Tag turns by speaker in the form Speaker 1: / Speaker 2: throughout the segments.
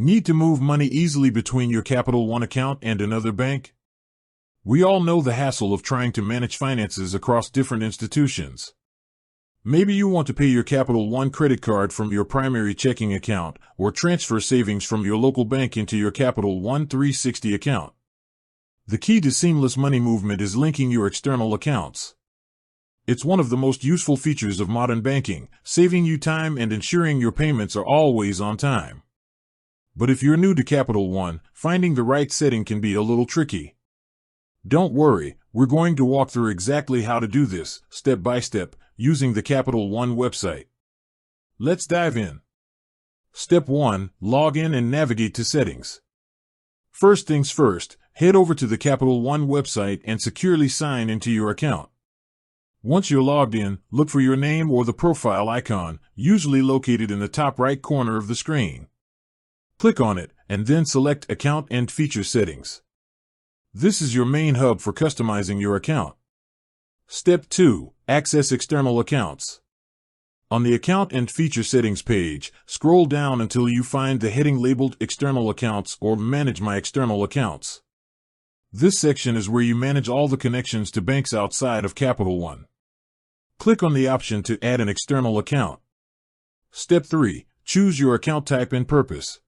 Speaker 1: Need to move money easily between your Capital One account and another bank? We all know the hassle of trying to manage finances across different institutions. Maybe you want to pay your Capital One credit card from your primary checking account or transfer savings from your local bank into your Capital One 360 account. The key to seamless money movement is linking your external accounts. It's one of the most useful features of modern banking, saving you time and ensuring your payments are always on time. But if you're new to Capital One, finding the right setting can be a little tricky. Don't worry, we're going to walk through exactly how to do this, step by step, using the Capital One website. Let's dive in. Step 1. Log in and navigate to Settings. First things first, head over to the Capital One website and securely sign into your account. Once you're logged in, look for your name or the profile icon, usually located in the top right corner of the screen. Click on it, and then select Account and Feature Settings. This is your main hub for customizing your account. Step 2. Access external accounts. On the Account and Feature Settings page, scroll down until you find the heading labeled External Accounts or Manage My External Accounts. This section is where you manage all the connections to banks outside of Capital One. Click on the option to add an external account. Step 3. Choose your account type and purpose.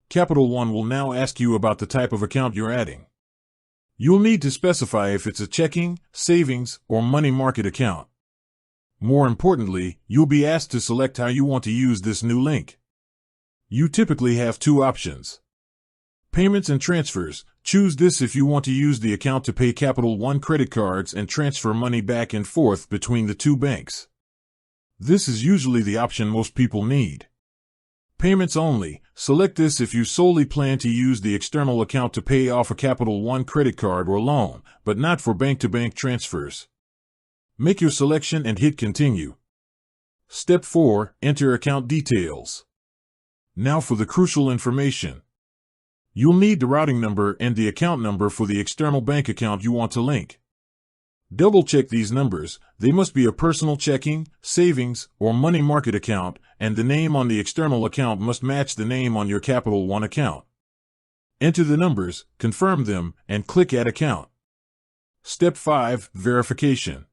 Speaker 1: Capital One will now ask you about the type of account you're adding. You'll need to specify if it's a checking, savings, or money market account. More importantly, you'll be asked to select how you want to use this new link. You typically have two options. Payments and transfers. Choose this if you want to use the account to pay Capital One credit cards and transfer money back and forth between the two banks. This is usually the option most people need. Payments only. Select this if you solely plan to use the external account to pay off a Capital One credit card or loan, but not for bank-to-bank transfers. Make your selection and hit Continue. Step 4. Enter account details. Now for the crucial information. You'll need the routing number and the account number for the external bank account you want to link. Double-check these numbers. They must be a personal checking, savings, or money market account, and the name on the external account must match the name on your Capital One account. Enter the numbers, confirm them, and click Add Account. Step 5. Verification.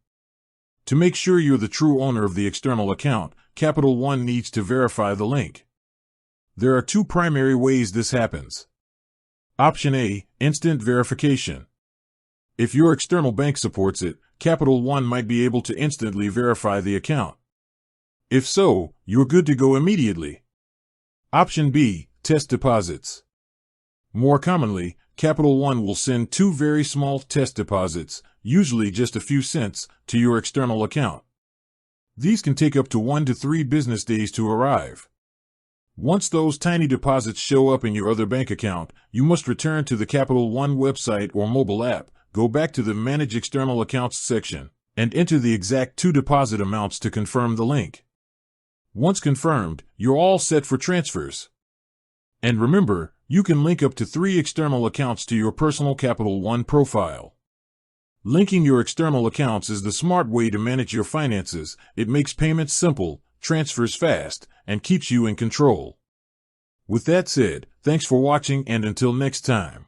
Speaker 1: To make sure you're the true owner of the external account, Capital One needs to verify the link. There are two primary ways this happens. Option A. Instant verification. If your external bank supports it, Capital One might be able to instantly verify the account. If so, you're good to go immediately. Option B. Test deposits. More commonly, Capital One will send two very small test deposits, usually just a few cents, to your external account. These can take up to 1 to 3 business days to arrive. Once those tiny deposits show up in your other bank account, you must return to the Capital One website or mobile app, go back to the Manage External Accounts section, and enter the exact 2 deposit amounts to confirm the link. Once confirmed, you're all set for transfers. And remember, you can link up to 3 external accounts to your personal Capital One profile. Linking your external accounts is the smart way to manage your finances. It makes payments simple, transfers fast, and keeps you in control. With that said, thanks for watching, and until next time.